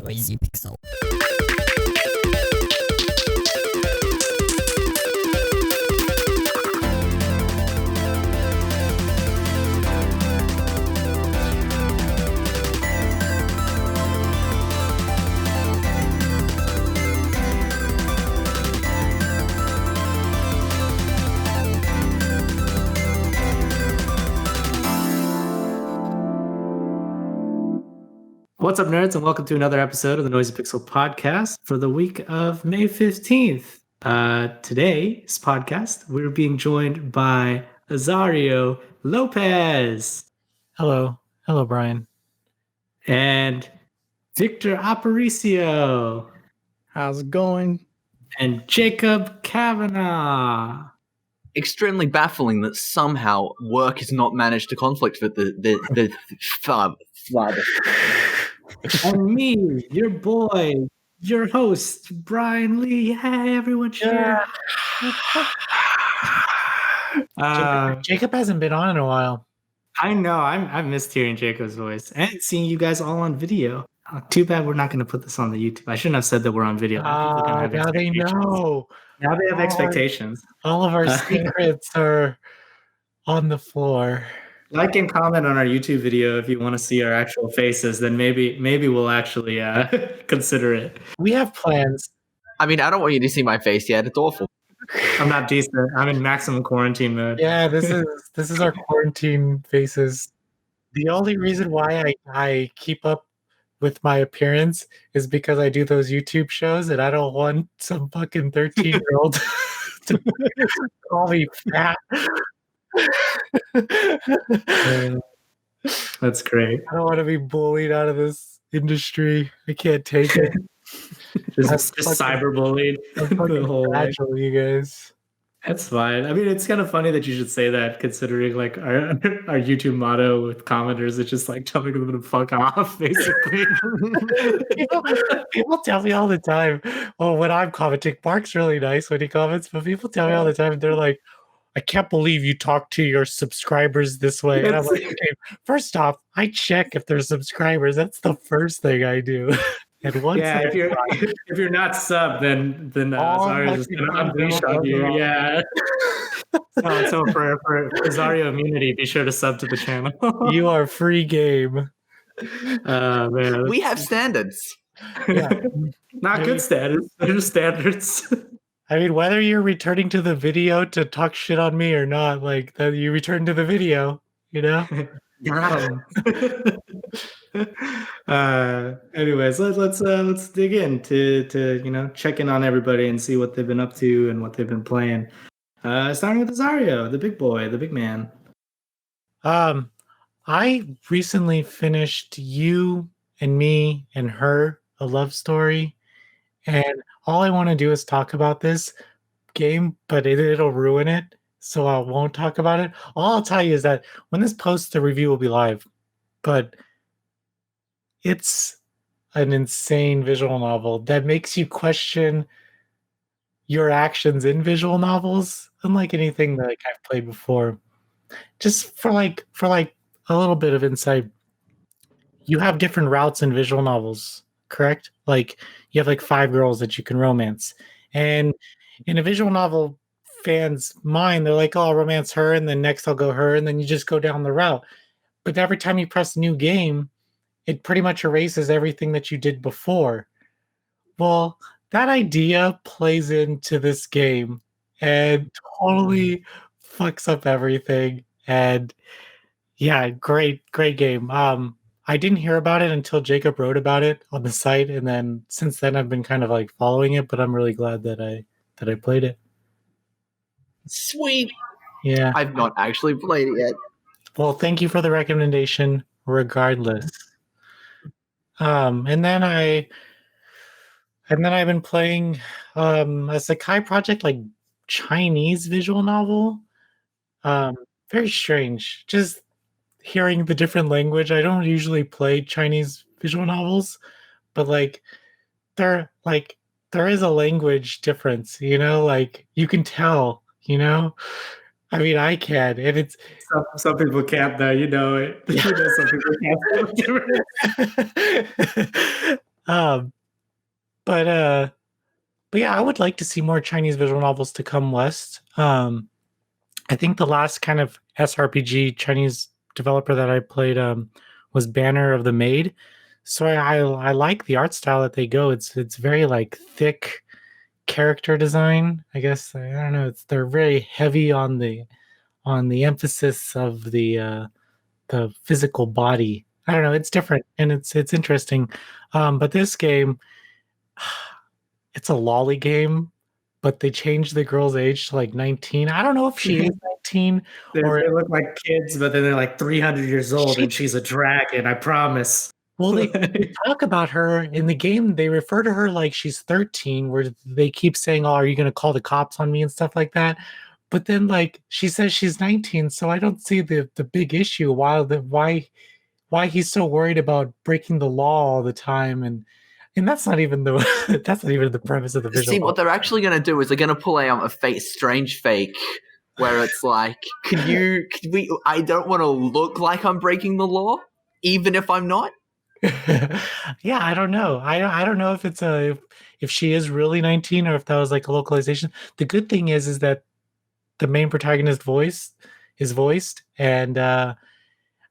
Noisy Pixel. What's up, nerds, and welcome to another episode of the Noisy Pixel podcast for the week of May 15th. Today's podcast, we're being joined by Azario Lopez. Hello, Brian. And Victor Aparicio. How's it going? And Jacob Kavanagh. Extremely baffling that somehow work has not managed to conflict with the flood. And me, your boy, your host, Brian Lee. Hey, everyone, cheer. Jacob hasn't been on in a while. I know. I've missed hearing Jacob's voice and seeing you guys all on video. Too bad we're not going to put this on the YouTube. I shouldn't have said that we're on video. Now they know. Now they have expectations. All of our secrets are on the floor. Like and comment on our YouTube video if you want to see our actual faces. Then maybe we'll actually consider it. We have plans. I mean, I don't want you to see my face yet. It's awful. I'm not decent. I'm in maximum quarantine mode. Yeah, this is our quarantine faces. The only reason why I keep up with my appearance is because I do those YouTube shows, and I don't want some fucking 13-year-old to call me fat. That's great. I don't want to be bullied out of this industry. I can't take it. just cyberbullied the whole way. You guys. That's fine. I mean, it's kind of funny that you should say that, considering like our YouTube motto with commenters, it's just like telling them to fuck off, basically. people tell me all the time, oh, when I'm commenting, Mark's really nice when he comments, but people tell me all the time, they're like, I can't believe you talk to your subscribers this way. And I'm like, okay, first off, I check if they're subscribers. That's the first thing I do. And once if you're not subbed, then Azario is just gonna unleash on you. Yeah. so for Azario immunity, be sure to sub to the channel. You are free game. Man. We have standards. Yeah. Not good standards. They're just standards. I mean, whether you're returning to the video to talk shit on me or not, like that, you return to the video, you know. Anyways, let's dig in to check in on everybody and see what they've been up to and what they've been playing. Starting with Azario, the big boy, the big man. I recently finished You and Me and Her, a love story, and all I want to do is talk about this game, but it'll ruin it, so I won't talk about it. All I'll tell you is that when this posts, the review will be live, but it's an insane visual novel that makes you question your actions in visual novels, unlike anything that I've played before. Just for like a little bit of insight, you have different routes in visual novels, correct? Like you have like 5 girls that you can romance, and in a visual novel fan's mind, they're like, oh, I'll romance her, and then next I'll go her, and then you just go down the route. But every time you press new game, it pretty much erases everything that you did before. Well, that idea plays into this game and totally fucks up everything. And yeah, great game. I didn't hear about it until Jacob wrote about it on the site, and then since then I've been kind of like following it, but I'm really glad that I played it. Sweet. Yeah. I've not actually played it yet. Well, thank you for the recommendation regardless. And then I've been playing a Sakai Project, like Chinese visual novel. Very strange. Just hearing the different language. I don't usually play Chinese visual novels, but like there is a language difference, you know, like you can tell, you know. I mean, I can, and it's some people can't though. You know it. You know some people can't. But yeah, I would like to see more Chinese visual novels to come west. I think the last kind of SRPG Chinese developer that I played was Banner of the Maid. So I like the art style that they go. It's very like thick character design. I guess I don't know. They're very heavy on the emphasis of the physical body. I don't know. It's different and it's interesting. But this game, it's a lolly game, but they changed the girl's age to like 19. I don't know if she is 19 They or look like kids, but then they're like 300 years old, and she's a dragon. I promise. well, they talk about her in the game. They refer to her like she's 13, where they keep saying, "Oh, are you going to call the cops on me?" and stuff like that. But then, like she says, she's 19, so I don't see the big issue. Why he's so worried about breaking the law all the time, and that's not even the that's not even the premise of the visual. See, what they're actually going to do is they're going to pull a fake, strange fake, where it's like, I don't want to look like I'm breaking the law, even if I'm not. Yeah, I don't know. I don't know if it's if she is really 19 or if that was like a localization. The good thing is that the main protagonist voice is voiced, and I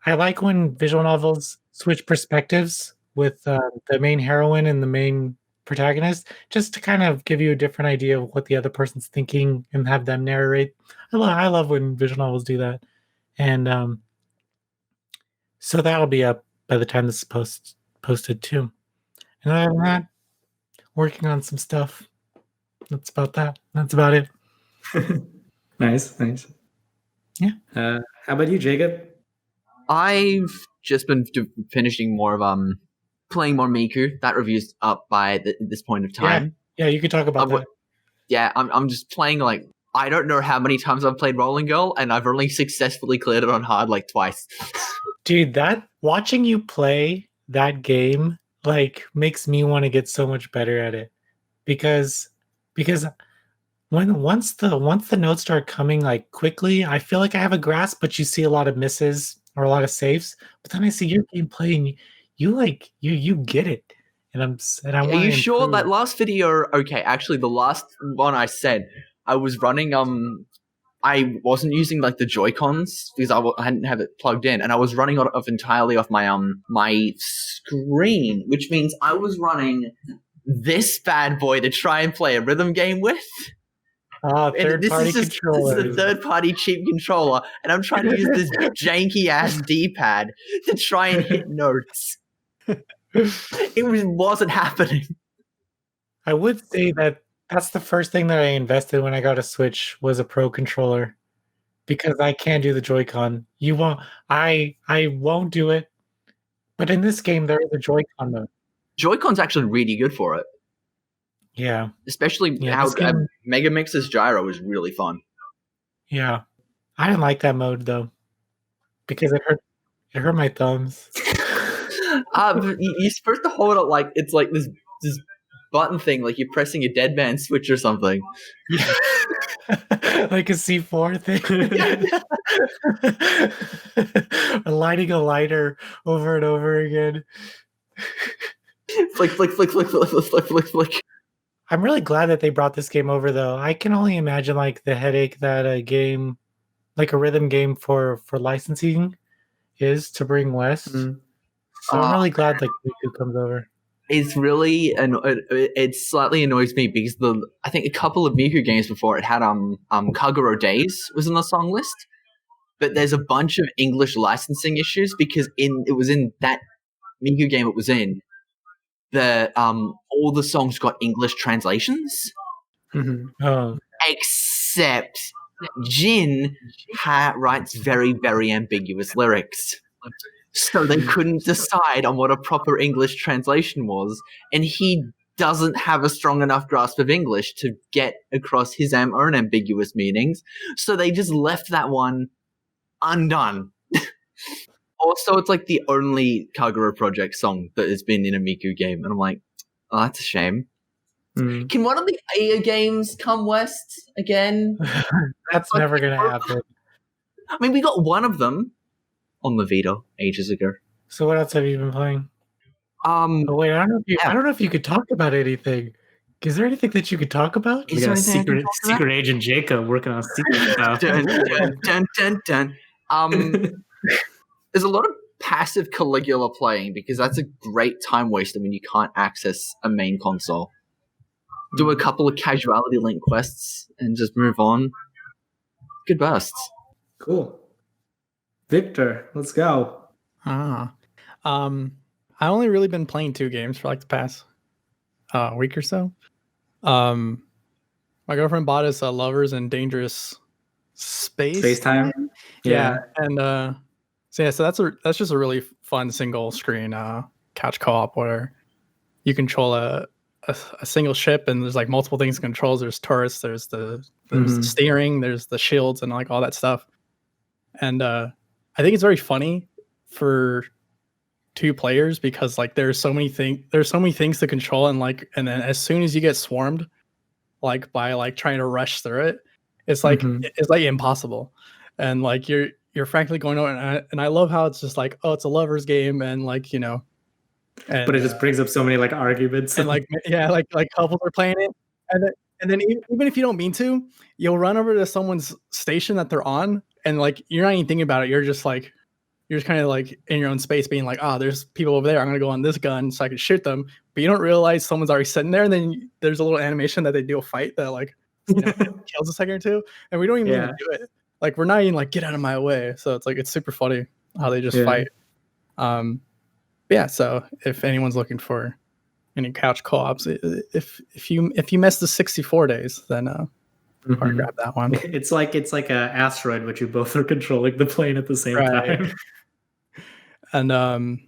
like when visual novels switch perspectives with the main heroine and the main protagonist, just to kind of give you a different idea of what the other person's thinking and have them narrate. I love when visual novels do that, and so that'll be up by the time this is posted too. And other than that, working on some stuff. That's about that. That's about it. Nice. Yeah. How about you, Jacob? I've just been finishing more of playing more Miku. That review's up by this point of time. Yeah, you could talk about that. Yeah, I'm just playing like I don't know how many times I've played Rolling Girl, and I've only successfully cleared it on hard like twice. Dude, that watching you play that game like makes me want to get so much better at it because once the notes start coming like quickly, I feel like I have a grasp, but you see a lot of misses or a lot of saves. But then I see your gameplay and you get it, and I Are want. you sure that last video? Okay, actually, the last one I said I was running. I wasn't using like the Joy-Cons because I hadn't have it plugged in, and I was running entirely off my my screen, which means I was running this bad boy to try and play a rhythm game with. Third-party controller. This is a third-party cheap controller, and I'm trying to use this janky-ass D-pad to try and hit notes. It wasn't happening. I would say that's the first thing that I invested when I got a Switch was a Pro controller, because I can't do the Joy-Con. You won't. I won't do it. But in this game, there is a Joy-Con mode. Joy-Con's actually really good for it. Yeah. Especially how Megamix's gyro is really fun. Yeah. I didn't like that mode though, because it hurt my thumbs. You're supposed to hold it like it's like this button thing, like you're pressing a Dead Man switch or something. Yeah. Like a C4 thing. Lighting a lighter over and over again. Flick, flick, flick, flick, flick, flick, flick, flick, flick. I'm really glad that they brought this game over, though. I can only imagine like the headache that a game, like a rhythm game for licensing, is to bring west. Mm. So I'm really glad that Miku comes over. It's really it slightly annoys me because I think a couple of Miku games before it had Kaguro Days was on the song list, but there's a bunch of English licensing issues because it was in that Miku game it was in. All the songs got English translations, except Jin writes very, very ambiguous lyrics, so they couldn't decide on what a proper English translation was, and he doesn't have a strong enough grasp of English to get across his own ambiguous meanings, so they just left that one undone. Also, it's like the only Kagura Project song that has been in a Miku game, and I'm like, oh, that's a shame. Mm. Can one of the Aya games come west again? That's never going to happen. I mean, we got one of them on the Vita ages ago. So what else have you been playing? Oh, wait, I don't know if you could talk about anything. Is there anything that you could talk about? We got a secret agent Jacob working on secret stuff. Dun, dun, dun, dun, dun. There's a lot of passive Caligula playing because that's a great time waster when you can't access a main console. Do a couple of casuality link quests and just move on. Good bursts. Cool. Victor, let's go. I only really been playing 2 games for like the past week or so. My girlfriend bought us Lovers in Dangerous Space Time. Yeah. And so that's just a really fun single screen couch co-op where you control a single ship and there's like multiple things controls. There's turrets, there's the steering, there's the shields and like all that stuff. And I think it's very funny for 2 players because like there's so many things to control and then as soon as you get swarmed like by like trying to rush through it, it's like it's like impossible. And like you're frankly going on and I love how it's just like, oh, it's a lovers game and like, you know, and, but it just brings up so many like arguments and like like couples are playing it and then even if you don't mean to, you'll run over to someone's station that they're on and like you're not even thinking about it. You're just kind of like in your own space being like, oh, there's people over there. I'm going to go on this gun so I can shoot them. But you don't realize someone's already sitting there. And then there's a little animation that they do a fight that like, you know, kills a second or two. And we don't even need to do it. Like, we're not even like, get out of my way. So it's like, it's super funny how they just fight. Yeah. So if anyone's looking for any couch co-ops, if you miss the 64 days, then or grab that one. It's like a asteroid, but you both are controlling the plane at the same time. And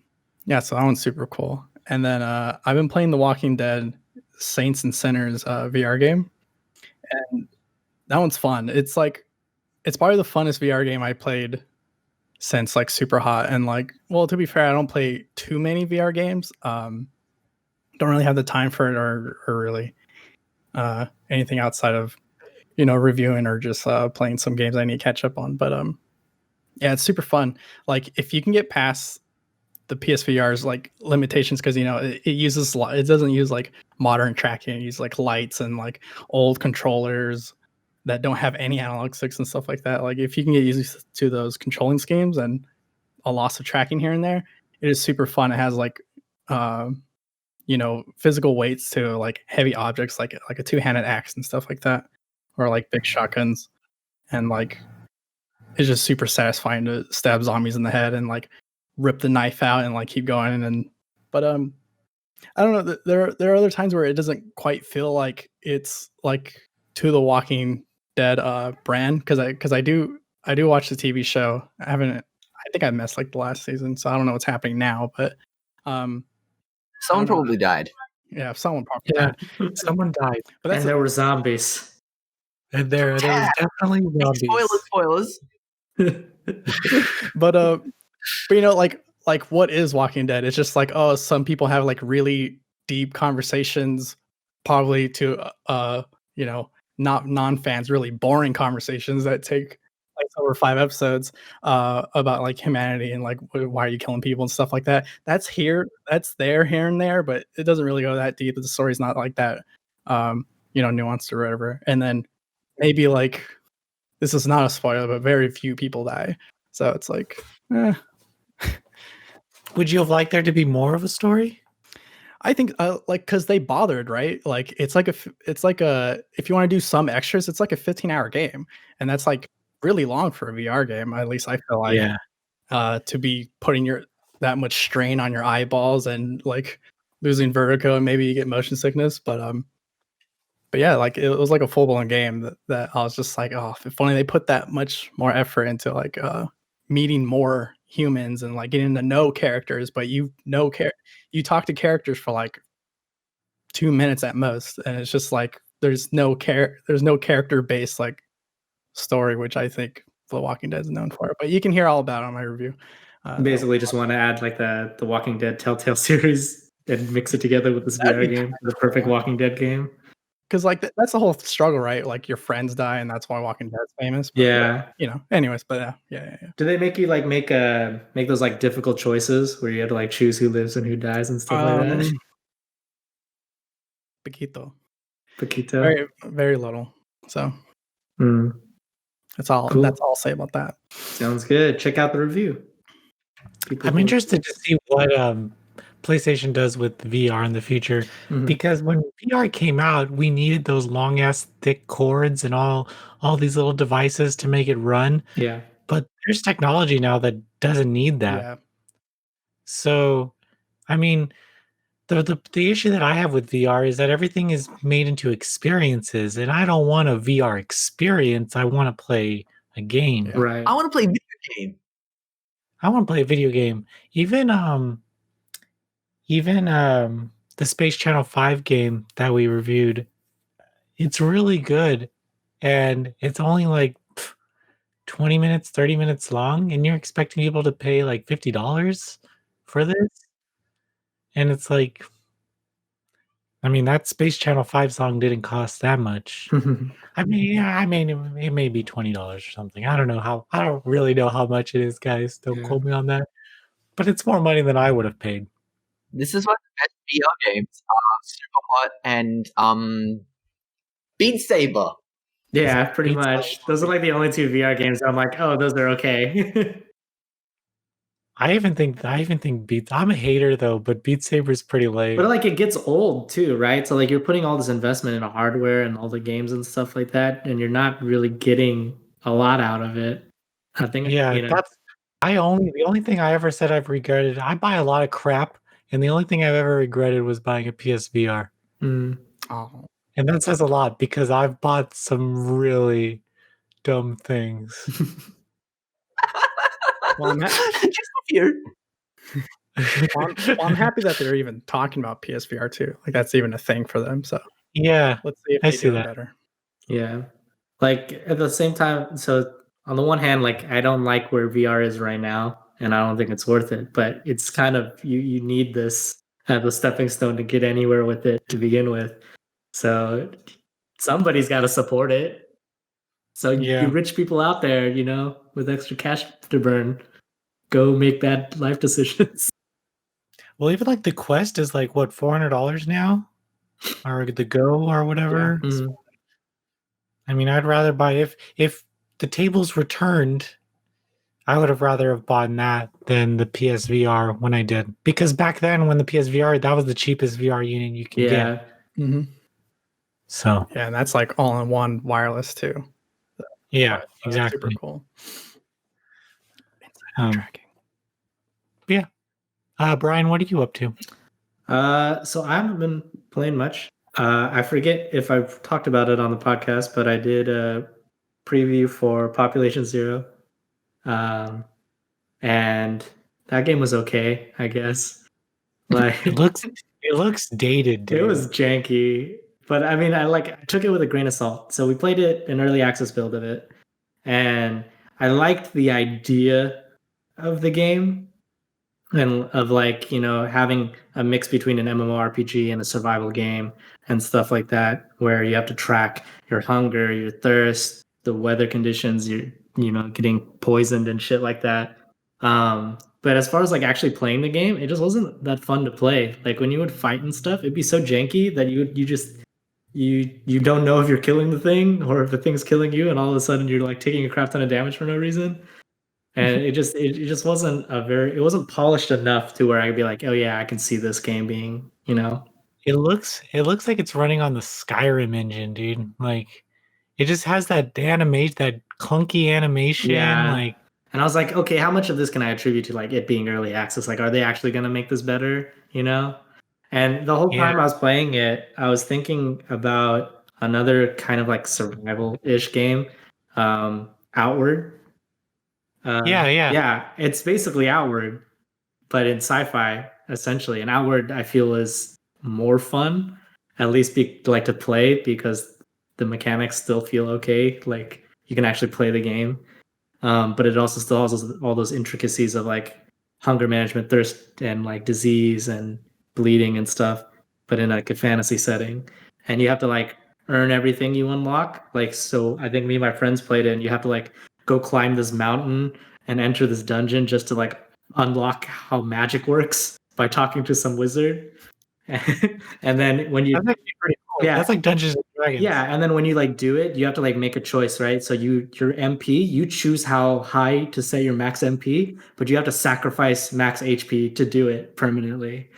yeah, so that one's super cool. And then I've been playing The Walking Dead Saints and Sinners VR game, and that one's fun. It's probably the funnest VR game I played since like Super Hot. And like, well, to be fair, I don't play too many VR games. Don't really have the time for it or really anything outside of, you know, reviewing or just playing some games I need to catch up on. But yeah, it's super fun. Like if you can get past the PSVR's like limitations, because you know it doesn't use like modern tracking. It uses like lights and like old controllers that don't have any analog sticks and stuff like that. Like if you can get used to those controlling schemes and a loss of tracking here and there, it is super fun. It has like you know, physical weights to like heavy objects like a 2-handed axe and stuff like that, or like big shotguns, and like it's just super satisfying to stab zombies in the head and like rip the knife out and like keep going. But I don't know, there are other times where it doesn't quite feel like it's like to the Walking Dead brand, because I do watch the TV show. I think I missed like the last season, so I don't know what's happening now, but someone probably died. Yeah, someone probably died. Someone died. But there were zombies. And there was definitely zombies. Spoilers. But you know, like what is Walking Dead? It's just like, oh, some people have like really deep conversations, probably to you know, not non-fans, really boring conversations that take like over 5 episodes about like humanity and like why are you killing people and stuff like that. That's there here and there, but it doesn't really go that deep. The story's not like that you know, nuanced or whatever. And then maybe like, this is not a spoiler, but very few people die. So it's like, Would you have liked there to be more of a story? I think like, because they bothered, right? Like it's like if you want to do some extras, it's like a 15-hour game, and that's like really long for a VR game. At least I feel like to be putting that much strain on your eyeballs and like losing vertigo and maybe you get motion sickness. But yeah, like it was like a full-blown game that I was just like, oh, if only they put that much more effort into like meeting more humans and like getting to know characters. But you talk to characters for like 2 minutes at most, and it's just like there's no character based like story, which I think The Walking Dead is known for. But you can hear all about it on my review. Basically, just want to add like the Walking Dead Telltale series and mix it together with this VR game, the perfect Walking Dead game. Because like that's the whole struggle, right? Like your friends die, and that's why Walking Dead's famous. But, yeah, you know. Anyways, but yeah. Do they make you like make those like difficult choices where you have to like choose who lives and who dies and stuff like that? Piquito. Paquito. Very, very little. So Hmm. that's all. Cool. That's all I'll say about that. Sounds good. Check out the review. I'm interested to see what PlayStation does with VR in the future, Mhm. because when VR came out, we needed those long ass thick cords and all these little devices to make it run. Yeah. But there's technology now that doesn't need that. Yeah. So, I mean, the issue that I have with VR is that everything is made into experiences, and I don't want a VR experience. I want to play a game. Yeah. Right. I want to play video game. I want to play a video game. Even the Space Channel 5 game that we reviewed, it's really good, and it's only like 20 minutes, 30 minutes long, and you're expecting people to pay like $50 for this? And it's like, I mean, that Space Channel 5 song didn't cost that much. I mean, yeah, I mean, it may be $20 or something. I don't really know how much it is, guys. Don't Yeah. quote me on that. But it's more money than I would have paid. This is why the best VR games are Superhot and Beat Saber. Yeah, pretty Beats much. Those are like the only two VR games I'm like, oh, those are okay. I even think Beats. I'm a hater though, but Beat Saber is pretty lame. But like it gets old too, right? So like you're putting all this investment into hardware and all the games and stuff like that, and you're not really getting a lot out of it. I think Yeah, you know. that's the only thing I ever said I've regretted. I buy a lot of crap, and the only thing I've ever regretted was buying a PSVR. Mm. Oh. And that says a lot because I've bought some really dumb things. Well, I'm, Just here. I'm happy that they're even talking about PSVR too. Like that's even a thing for them. So Yeah, let's see if I they see do it that. better. Yeah. Like at the same time, so on the one hand, like I don't like where VR is right now, and I don't think it's worth it, but it's kind of you need this as a stepping stone to get anywhere with it to begin with. So somebody's got to support it. So Yeah. you rich people out there, you know, with extra cash to burn, go make bad life decisions. Well, even like the Quest is like what, $400 now, or the Go or whatever. Yeah. Mm. I mean, I'd rather buy if the tables returned, I would have rather have bought that than the PSVR when I did, because back then when the PSVR, that was the cheapest VR unit you can Yeah. get. Mm-hmm. So Yeah, and that's like all in one wireless too. yeah, Super exactly. cool. Tracking. Yeah. Brian, what are you up to? So I haven't been playing much. I forget if I've talked about it on the podcast, but I did a preview for Population Zero. And that game was okay, I guess. Like It looks dated, dude. it was janky, but I mean, I took it with a grain of salt. So we played it an early access build of it, and I liked the idea of the game and of like having a mix between an MMORPG and a survival game and stuff like that, where you have to track your hunger, your thirst, the weather conditions, you're getting poisoned and shit like that. But as far as like actually playing the game, it just wasn't that fun to play. Like when you would fight and stuff, it'd be so janky that you don't know if you're killing the thing or if the thing's killing you, and all of a sudden you're like taking a crap ton of damage for no reason. And it just wasn't it wasn't polished enough to where I'd be like, oh yeah, I can see this game being, It looks like it's running on the Skyrim engine, dude. Like it just has that clunky animation. Yeah. Like, and I was like, okay, how much of this can I attribute to like it being early access? Like, are they actually gonna make this better? And the whole Yeah. time I was playing it, I was thinking about another kind of like survival-ish game, Outward. Yeah, it's basically Outward, but in sci-fi essentially. And Outward, I feel, is more fun, at least like to play, because the mechanics still feel okay. Like you can actually play the game, but it also still has all those intricacies of like hunger management, thirst, and like disease and bleeding and stuff, but in like a fantasy setting. And you have to like earn everything you unlock. Like, so I think me and my friends played it, and you have to like go climb this mountain and enter this dungeon just to like unlock how magic works by talking to some wizard. And then when you That's actually pretty cool. Yeah. That's like Dungeons and Dragons. yeah, and then when you like do it, you have to like make a choice, right? So your MP, you choose how high to set your max MP, but you have to sacrifice max HP to do it permanently.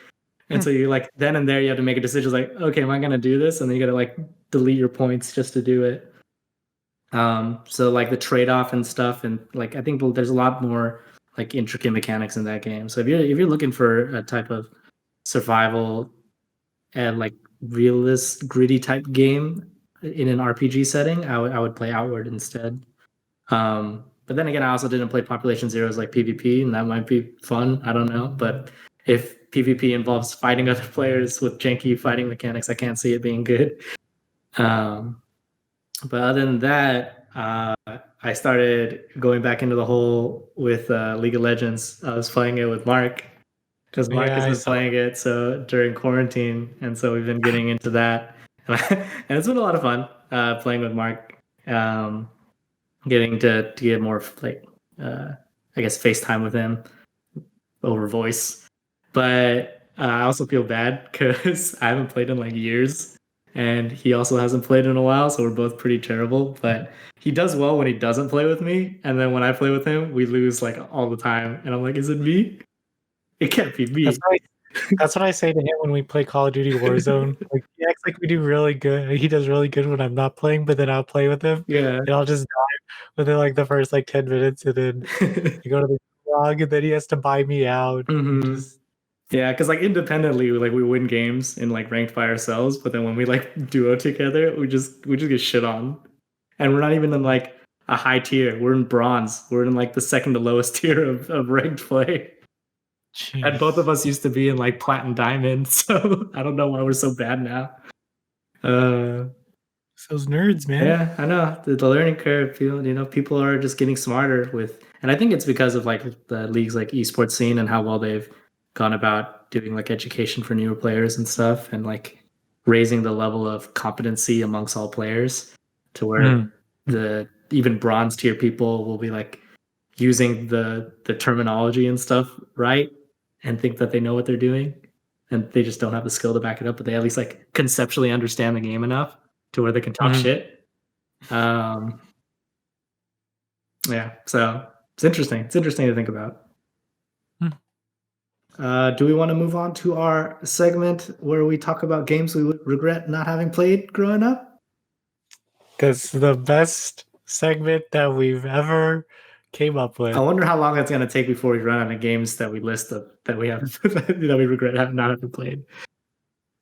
And so you like then and there you have to make a decision like, okay, am I gonna do this? And then you gotta like delete your points just to do it. So like the trade-off and stuff, and like I think there's a lot more like intricate mechanics in that game. So if you're looking for a type of survival and like realist gritty type game in an RPG setting, I would play Outward instead. But then again, I also didn't play Population Zero's like PvP, and that might be fun. I don't know, but if PvP involves fighting other players with janky fighting mechanics, I can't see it being good. But other than that, I started going back into the hole with League of Legends. I was playing it with Mark because Mark has been playing it so during quarantine, and so we've been getting into that, and it's been a lot of fun playing with Mark. Getting to get more like I guess FaceTime with him over voice, but I also feel bad because I haven't played in like years. And he also hasn't played in a while, so we're both pretty terrible. But he does well when he doesn't play with me, and then when I play with him, we lose like all the time. And I'm like, is it me? It can't be me. That's what I say to him when we play Call of Duty Warzone. Like he acts like we do really good. He does really good when I'm not playing, but then I'll play with him. Yeah. And I'll just die within like the first like 10 minutes, and then you go to the log, and then he has to buy me out. Yeah, because like independently, we win games in like ranked by ourselves, but then when we like duo together, we just get shit on, and we're not even in like a high tier. We're in bronze. We're in like the second to lowest tier of ranked play. Jeez. And both of us used to be in like plat and diamond, so I don't know why we're so bad now. Those nerds, man. Yeah, I know the learning curve. People are just getting smarter with, and I think it's because of like the leagues like esports scene and how well they've gone about doing like education for newer players and stuff, and like raising the level of competency amongst all players to where the even bronze tier people will be like using the terminology and stuff right and think that they know what they're doing, and they just don't have the skill to back it up, but they at least like conceptually understand the game enough to where they can talk shit. Yeah, so it's interesting. It's interesting to think about. Do we want to move on to our segment where we talk about games we would regret not having played growing up? That's the best segment that we've ever came up with. I wonder how long it's going to take before we run out of games that we list that we haven't that we regret not having played.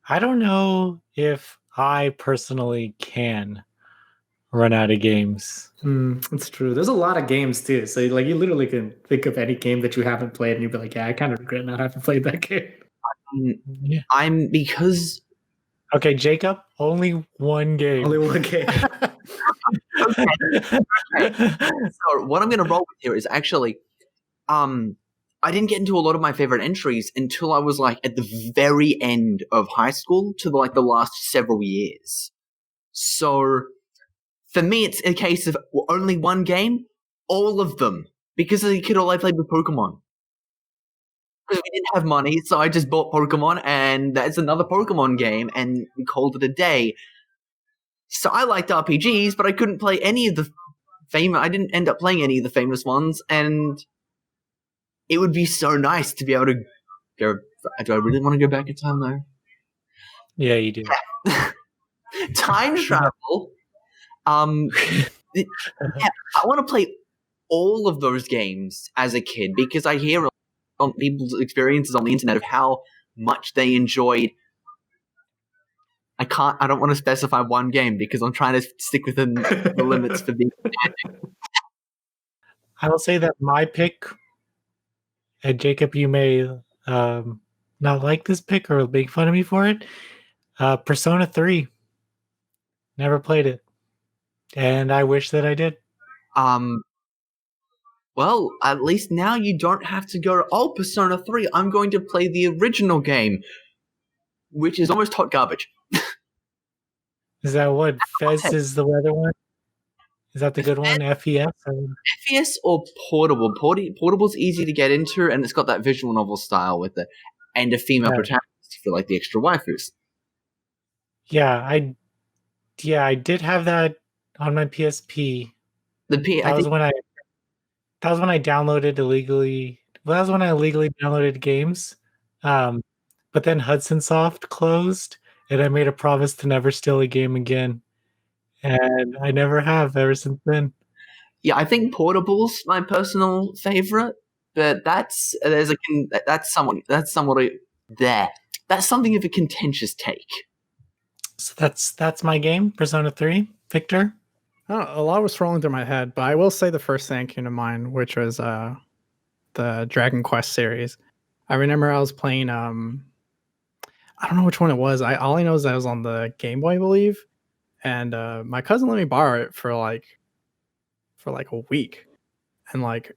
I don't know if I personally can run out of games. That's true. There's a lot of games too. So like you literally can think of any game that you haven't played and you'd be like, yeah, I kind of regret not having played that game. Yeah. Because okay, Jacob, only one game. Only one game. Okay. So what I'm going to roll with here is actually, I didn't get into a lot of my favorite entries until I was like at the very end of high school to like the last several years. So for me, it's a case of only one game, all of them, because as a kid, all I played was Pokemon. Because we didn't have money, so I just bought Pokemon, and that's another Pokemon game, and we called it a day. So I liked RPGs, but I couldn't play any of the famous. I didn't end up playing any of the famous ones, and it would be so nice to be able to go. Do I really want to go back in time though? Yeah, you do. Time travel. Yeah, I want to play all of those games as a kid because I hear on people's experiences on the internet of how much they enjoyed. I don't want to specify one game because I'm trying to stick within the limits for being. I will say that my pick, and Jacob, you may not like this pick or make fun of me for it. Persona 3. Never played it. And I wish that I did. Well, at least now you don't have to go, Persona 3, I'm going to play the original game, which is almost hot garbage. Is that what? Fez is the other one? Is that the good one? FES? FES or Portable? Portable's easy to get into, and it's got that visual novel style with it, and a female protagonist. for like the extra waifus. Yeah, I did have that on my PSP. That was when I downloaded illegally. Well, that was when I illegally downloaded games. But then Hudson Soft closed, and I made a promise to never steal a game again. And I never have ever since then. Yeah, I think Portable's my personal favorite, but that's something of a contentious take. So that's my game, Persona 3. Victor? I don't know, a lot was rolling through my head, but I will say the first thing that came to mind, which was the Dragon Quest series. I remember I was playing I don't know which one it was. All I know is that I was on the Game Boy, I believe, and my cousin let me borrow it for like a week, and like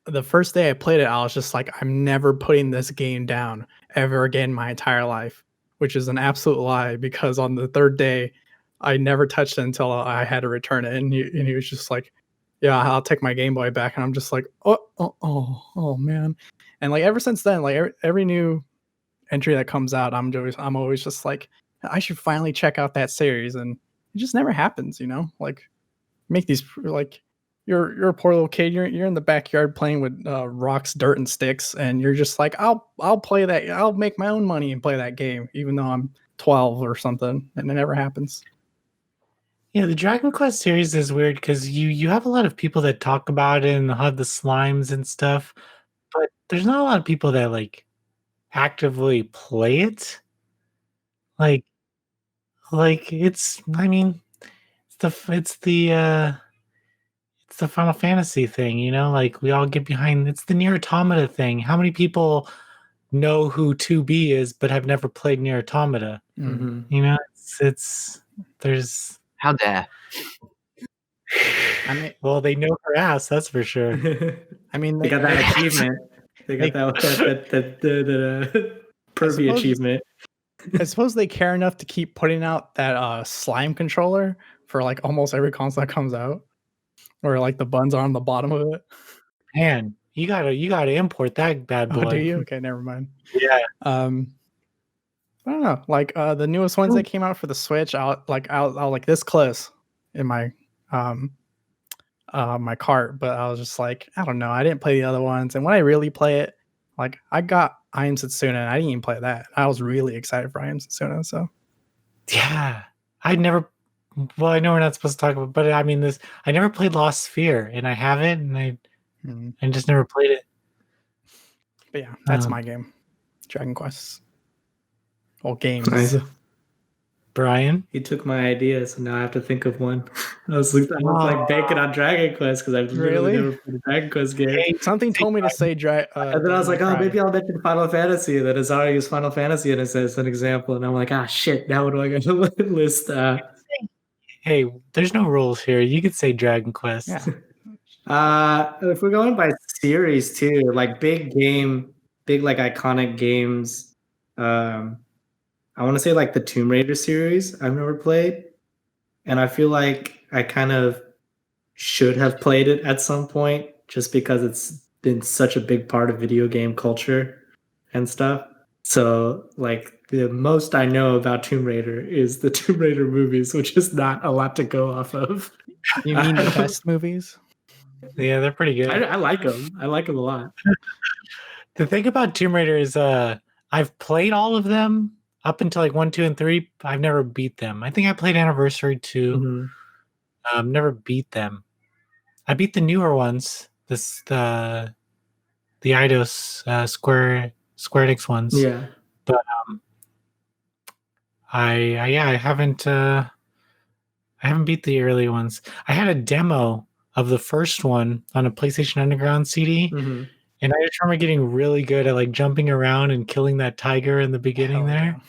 the first day I played it, I was just like, I'm never putting this game down ever again in my entire life, which is an absolute lie because on the third day, I never touched it until I had to return it, and he was just like, "Yeah, I'll take my Game Boy back," and I'm just like, "Oh man," and like ever since then, like every new entry that comes out, I'm always just like, I should finally check out that series, and it just never happens, you know, like make these like you're a poor little kid. You're in the backyard playing with rocks, dirt, and sticks, and you're just like, I'll play that. I'll make my own money and play that game, even though I'm 12 or something, and it never happens. Yeah, the Dragon Quest series is weird because you have a lot of people that talk about it and have the slimes and stuff, but there's not a lot of people that like actively play it. Like it's I mean it's the Final Fantasy thing, you know, like we all get behind it's the Nier Automata thing. How many people know who 2B is but have never played Nier Automata? Mm-hmm. You know, it's there's How dare. I mean, well, they know her ass, that's for sure. I mean, They got that achievement. They got that pervy achievement. I suppose they care enough to keep putting out that slime controller for like almost every console that comes out, where like the buttons are on the bottom of it. Man, you gotta import that bad boy. Oh, do you? Okay, never mind. Yeah. I don't know. Like the newest ones that came out for the Switch, I'll like this close in my my cart, but I was just like, I don't know. I didn't play the other ones, and when I really play it, like I got I Am Setsuna, and I didn't even play that. I was really excited for I Am Setsuna, so Yeah. I never well, I know we're not supposed to talk about but I mean this I never played Lost Sphere and I haven't and I just never played it. But yeah, that's my game. Dragon Quest. Well, games. Nice. Brian? He took my idea, so now I have to think of one. I was like banking on Dragon Quest because I've literally Really? never played a Dragon Quest game. Something told me to say And then I was like, oh, maybe I'll mention Final Fantasy. And then Azario used Final Fantasy as an example. And I'm like, shit, now what do I got to list? Hey, there's no rules here. You could say Dragon Quest. Yeah. If we're going by series too, like big like iconic games. I want to say like the Tomb Raider series I've never played. And I feel like I kind of should have played it at some point just because it's been such a big part of video game culture and stuff. So like the most I know about Tomb Raider is the Tomb Raider movies, which is not a lot to go off of. You mean the best movies? Yeah, they're pretty good. I like them. I like them a lot. The thing about Tomb Raider is I've played all of them up until like 1, 2, and 3. I've never beat them. I think I played Anniversary 2. Never beat them. I beat the newer ones. The Eidos Square Enix ones. Yeah. But I haven't beat the early ones. I had a demo of the first one on a PlayStation Underground CD. And I just remember getting really good at like jumping around and killing that tiger in the beginning there.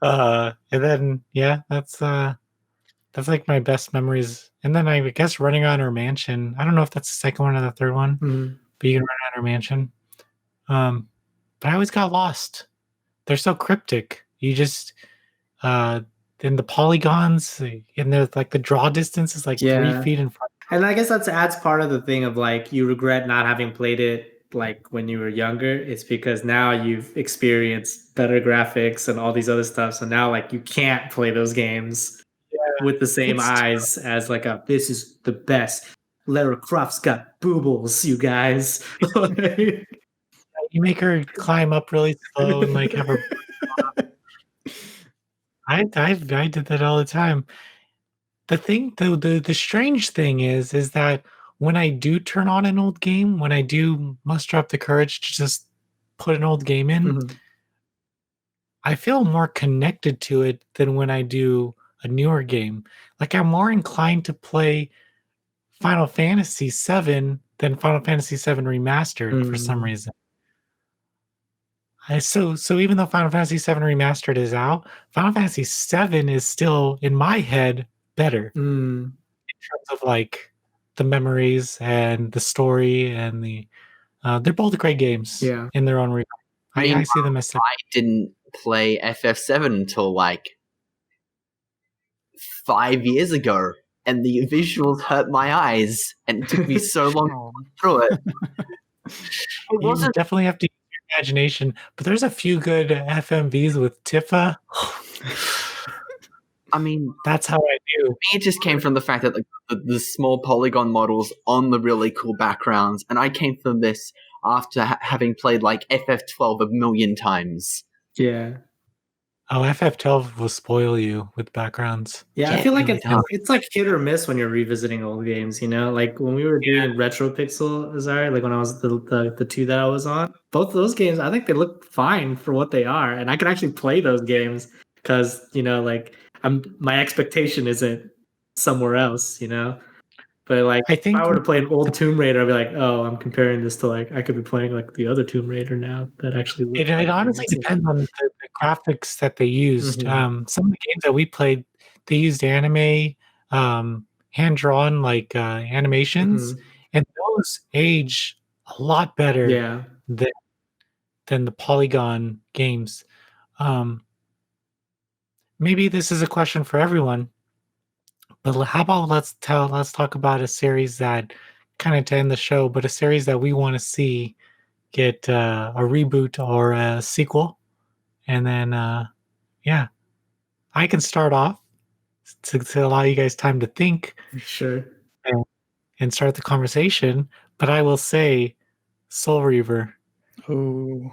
And then that's like my best memories. And then I guess running around her mansion. I don't know if that's the second one or the third one, but you can run around her mansion. But I always got lost. They're so cryptic. You just in the polygons and there's like the draw distance is like 3 feet in front. And I guess that adds part of the thing of like you regret not having played it like when you were younger, it's because now you've experienced better graphics and all these other stuff. So now like you can't play those games with the same It's eyes as like a this is the best. Lara Croft's got boobles, you guys. You make her climb up really slow and like have her. I did that all the time. The thing, though, the strange thing is that when I do turn on an old game, when I do muster up the courage to just put an old game in, Mhm. I feel more connected to it than when I do a newer game. Like I'm more inclined to play Final Fantasy VII than Final Fantasy VII Remastered for some reason. So even though Final Fantasy VII Remastered is out, Final Fantasy VII is still in my head better in terms of like the memories and the story and the they're both great games in their own regard. I see them as I didn't play FF7 until like 5 years ago, and the visuals hurt my eyes, and it took me so long to look through it. It You wasn't. definitely have to use your imagination, but there's a few good FMVs with Tifa. I mean, That's how I do. it just came from the fact that the small polygon models on the really cool backgrounds, and I came from this after having played like FF12 a million times. Yeah. Oh, FF12 will spoil you with backgrounds. Yeah, I Yeah, feel like it really does. it's like hit or miss when you're revisiting old games, you know? Like when we were doing Retro Pixel, Azario, like when I was the two that I was on, both of those games, I think they look fine for what they are. And I can actually play those games because, you know, like my expectation isn't somewhere else, you know? But like I if think I were to play an old Tomb Raider, I'd be like, oh, I'm comparing this to like I could be playing like the other Tomb Raider now that actually looks it honestly depends on the graphics that they used. Mhm. Some of the games that we played, they used anime, hand drawn like animations, Mhm. and those age a lot better Yeah. than the polygon games. Um, maybe this is a question for everyone, but how about let's talk about a series that kind of to end the show, but a series that we want to see get a reboot or a sequel, and then yeah, I can start off to allow you guys time to think Sure. and, start the conversation. But I will say, Soul Reaver. Ooh.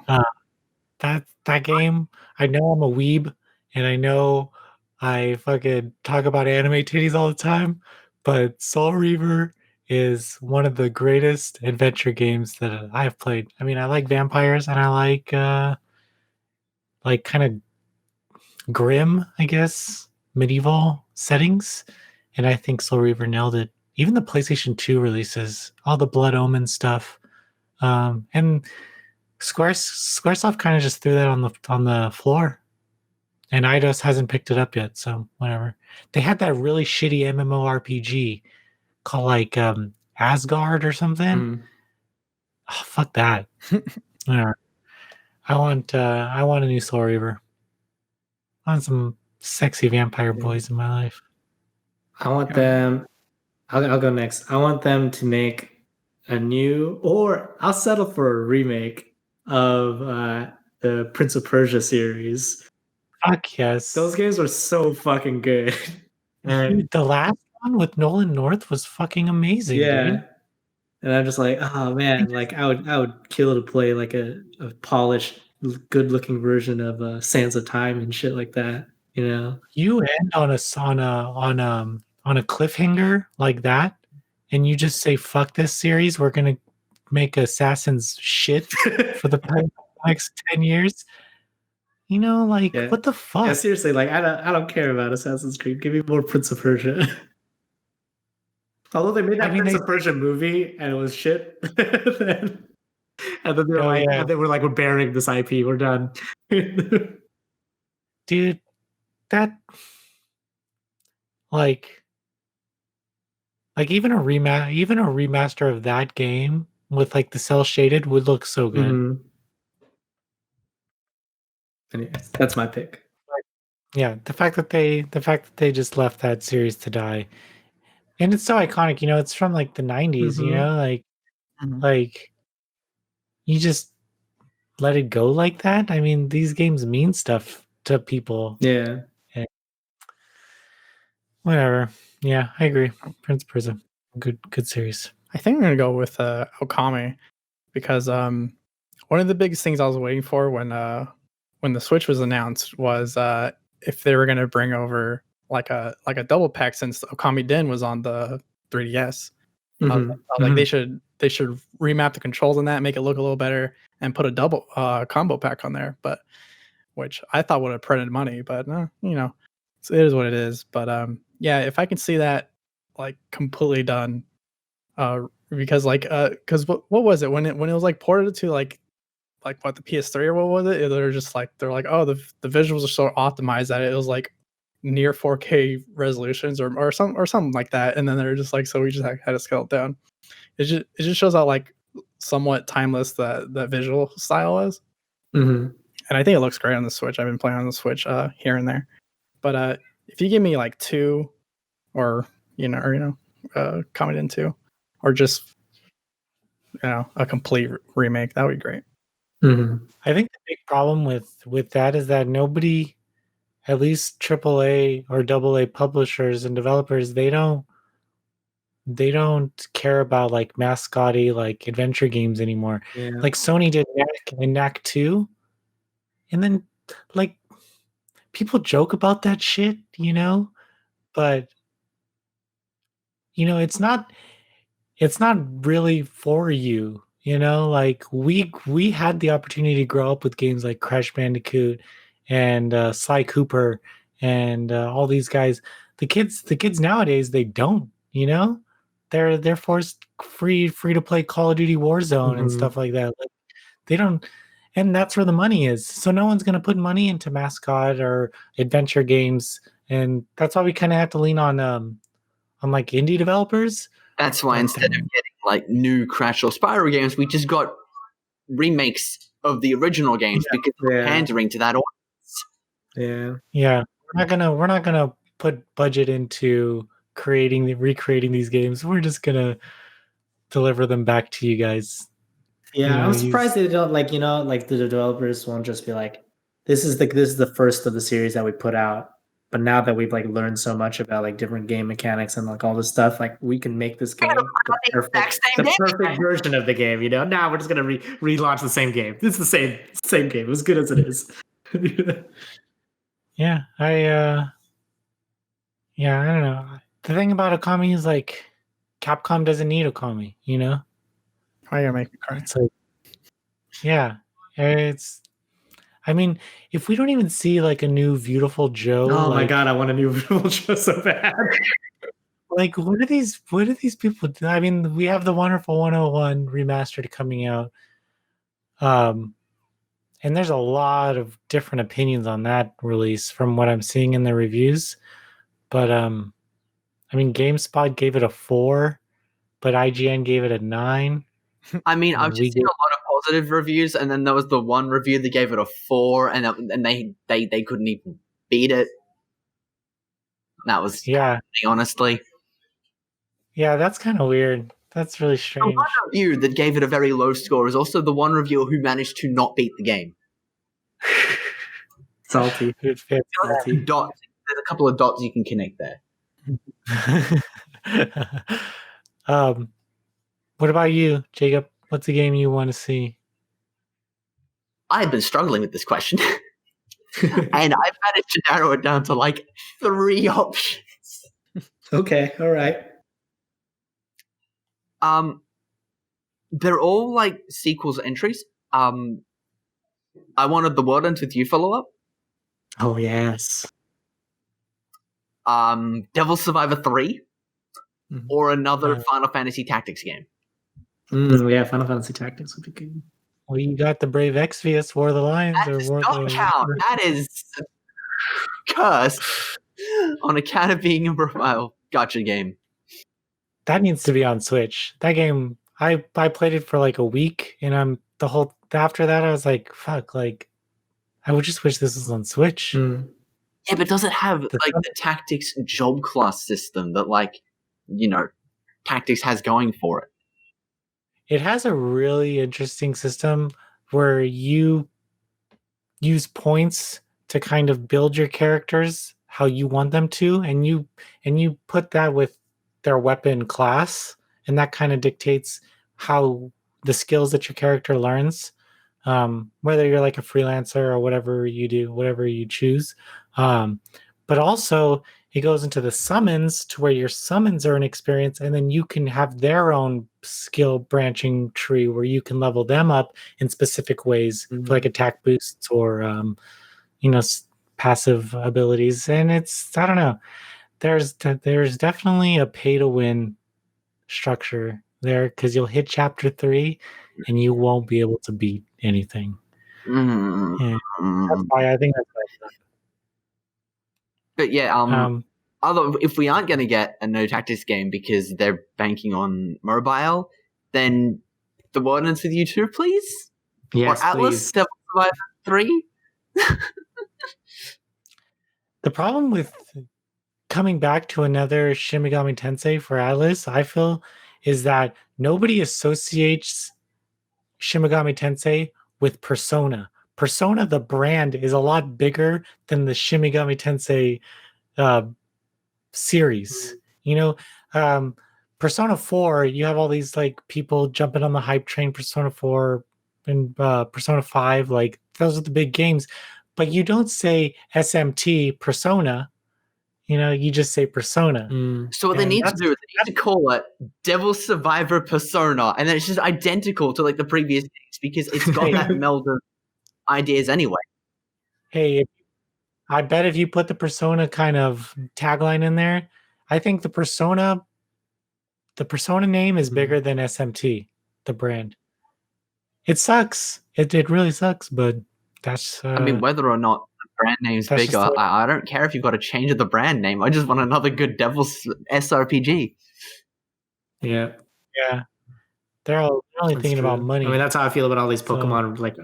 That game. I know I'm a weeb, and I know I fucking talk about anime titties all the time. But Soul Reaver is one of the greatest adventure games that I've played. I mean, I like vampires and I like kind of grim, I guess, medieval settings. And I think Soul Reaver nailed it. Even the PlayStation 2 releases, all the Blood Omen stuff. And Squaresoft kind of just threw that on the floor. And Eidos hasn't picked it up yet, so whatever. They had that really shitty MMORPG called like Asgard or something. Mhm. Oh, fuck that. Whatever. I want a new Soul Reaver. I want some sexy vampire boys in my life. I want them. I'll go next. I want them to make a new, or I'll settle for a remake of the Prince of Persia series. Fuck yes. Those games were so fucking good. And Dude, the last one with Nolan North was fucking amazing, yeah, dude. and I'm just like, oh man, like I would kill to play like a polished, good looking version of Sands of Time and shit like that. You know. You end on a cliffhanger like that, and you just say, "Fuck this series. We're gonna make Assassins shit for the next 10 years." You know, like Yeah. what the Yeah, fuck? seriously, like I don't care about Assassin's Creed. Give me more Prince of Persia. Although they made that I mean, Prince of Persia movie and it was shit, then, and then they're Oh, like, yeah. and they were like, we're burying this IP. We're done. Dude, that like even a remaster of that game with like the cell shaded would look so good. Mhm. Anyways, that's my pick. Yeah, the fact that they just left that series to die. And it's so iconic, you know, it's from like the 90s, you Mhm. know, Mhm. like you just let it go like that? I mean, these games mean stuff to people. Yeah. Whatever. Yeah, I agree. Prince of Persia, good series. I think I'm gonna go with Okami because one of the biggest things I was waiting for when the Switch was announced was if they were gonna bring over like a double pack since Okami Den was on the 3DS. I was like they should remap the controls on that, make it look a little better, and put a double combo pack on there. But which I thought would have printed money, but you know, it is what it is. But yeah, if I can see that like completely done, because what was it when it was like ported to like what the PS3 or what was it? They're just like oh the visuals are so optimized that it was like near 4K resolutions or something like that, and then they're just like so we just had to scale it down. It just shows how like somewhat timeless that visual style is. Mm-hmm. And I think it looks great on the Switch. I've been playing on the Switch here and there. But if you give me like 2 or Comet in 2 or just a complete remake, that would be great. Mm-hmm. I think the big problem with that is that nobody, at least AAA or AA publishers and developers, they don't care about like mascotty like adventure games anymore. Yeah. Like Sony did Knack and Knack 2, and then like people joke about that shit, but it's not really for you, like we had the opportunity to grow up with games like Crash Bandicoot and Sly Cooper and all these guys. The kids nowadays, they don't, they're forced free to play Call of Duty Warzone and stuff like that. Like, they don't, and that's where the money is. So no one's going to put money into mascot or adventure games, and that's why we kind of have to lean on like indie developers. That's why instead of getting like new Crash or Spyro games, we just got remakes of the original games because we're pandering to that audience. Yeah. We're not gonna put budget into recreating these games. We're just gonna deliver them back to you guys. Yeah, I'm surprised they don't like the developers won't just be like, this is the first of the series that we put out. But now that we've like learned so much about like different game mechanics and like all this stuff, like we can make this game the perfect version of the game. Now we're just gonna relaunch the same game. It's the same game, as good as it is. Yeah, I don't know. The thing about Okami is like Capcom doesn't need Okami, Why you gonna make me cry? It's like, yeah, I mean, if we don't even see like a new Beautiful Joe, oh my god, I want a new Beautiful Joe so bad. Like, what do these people do? I mean, we have the Wonderful 101 remastered coming out, and there's a lot of different opinions on that release from what I'm seeing in the reviews. But I mean, GameSpot gave it a 4, but IGN gave it a 9. I mean, I've just seen a lot of positive reviews, and then there was the one review that gave it a 4, and they couldn't even beat it. That was honestly. Yeah, that's kind of weird. That's really strange. The one review that gave it a very low score is also the one reviewer who managed to not beat the game. Salty. Salty. Dots. There's a couple of dots you can connect there. What about you, Jacob? What's the game you want to see? I've been struggling with this question. And I've managed to narrow it down to like 3 options. Okay, all right. They're all like sequels entries. I wanted The World Ends With You follow-up. Oh yes. Devil Survivor 3, or another Final Fantasy Tactics game. Yeah, Final Fantasy Tactics would be good. Well, you got the Brave Exvius War of the Lions. That does not count. That is cursed on account of being a gacha game. That needs to be on Switch. That game, I played it for like a week, and after that I was like, fuck, like I would just wish this was on Switch. Yeah, but does it have like the Tactics job class system that Tactics has going for it? it has a really interesting system where you use points to kind of build your characters how you want them to, and you put that with their weapon class, and that kind of dictates how the skills that your character learns, whether you're like a freelancer or whatever you do, whatever you choose. But also it goes into the summons to where your summons are an experience, and then you can have their own skill branching tree where you can level them up in specific ways for like attack boosts or passive abilities. And it's, I don't know, there's definitely a pay to win structure there, because you'll hit chapter 3 and you won't be able to beat anything. Yeah, that's why I think that's why. But yeah, although if we aren't going to get a no tactics game because they're banking on mobile, then The World Ends With You too, please? Yes, or Atlas, please. Devil Survivor 3? The problem with coming back to another Shin Megami Tensei for Atlas, I feel, is that nobody associates Shin Megami Tensei with Persona. Persona, the brand, is a lot bigger than the Shin Megami Tensei series. Persona 4, you have all these like people jumping on the hype train. Persona 4 and Persona 5, like those are the big games, but you don't say SMT Persona. You just say Persona. So what they need to do is they need to call it Devil Survivor Persona, and then it's just identical to like the previous games because it's got that meld of ideas anyway. Hey, I bet if you put the Persona kind of tagline in there, I think the Persona name is bigger than SMT, the brand. It sucks. It really sucks, but that's. I mean, whether or not the brand name's bigger, I don't care if you've got to change the brand name. I just want another good Devil's SRPG. Yeah. Yeah. They're only thinking about money. I mean, that's how I feel about all these Pokemon, like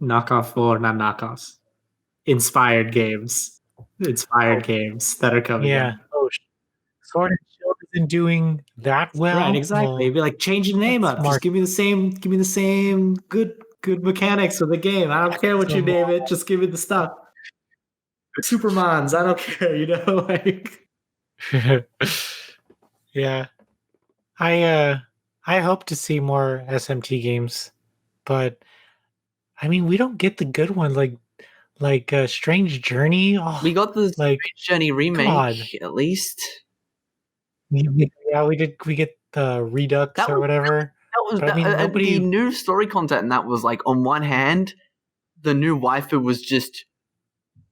knockoff or not knockoffs, inspired games that are coming. Yeah. Out. Sword and Shield isn't doing that well. Right, exactly. Well, be like, change the name up. Just give me the same good mechanics of the game. I don't care what you name it. Just give me the stuff. Supermons, I don't care. Like. Yeah, I hope to see more SMT games, but I mean, we don't get the good ones like Strange Journey. Oh, we got the Strange Journey remake at least. Yeah, we did. We get the Redux or whatever. The new story content, and that was like, on one hand, the new waifu was just,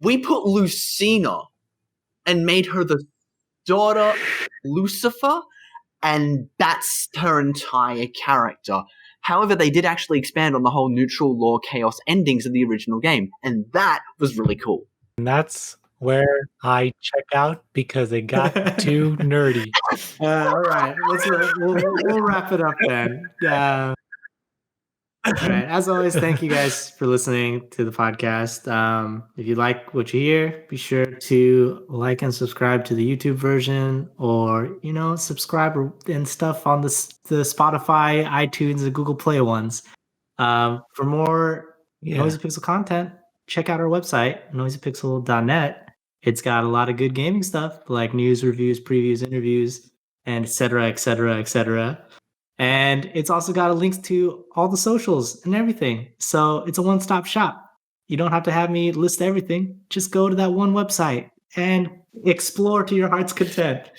we put Lucina and made her the daughter Lucifer, and that's her entire character. However, they did actually expand on the whole neutral law chaos endings of the original game, and that was really cool. And that's where I check out because it got too nerdy. All right, we'll wrap it up then. All right. As always, thank you guys for listening to the podcast. If you like what you hear, be sure to like and subscribe to the YouTube version, or subscribe and stuff on the Spotify, iTunes, and Google Play ones. For more Noisy Pixel content, check out our website, noisypixel.net. It's got a lot of good gaming stuff like news, reviews, previews, interviews, and et cetera. And it's also got links to all the socials and everything. So it's a one-stop shop. You don't have to have me list everything. Just go to that one website and explore to your heart's content.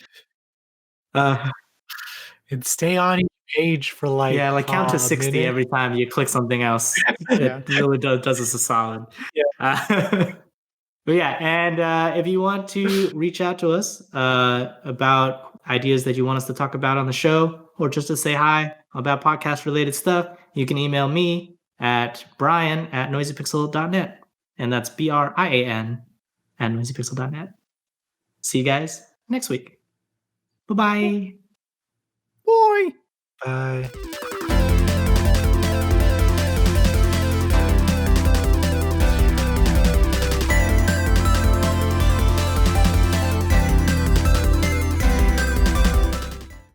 And stay on each page for like count to 60 every time you click something else. It really does us a solid. Yeah. But yeah, and if you want to reach out to us about ideas that you want us to talk about on the show, or just to say hi about podcast-related stuff, you can email me at brian@noisypixel.net. And that's BRIAN @noisypixel.net. See you guys next week. Bye-bye. Bye.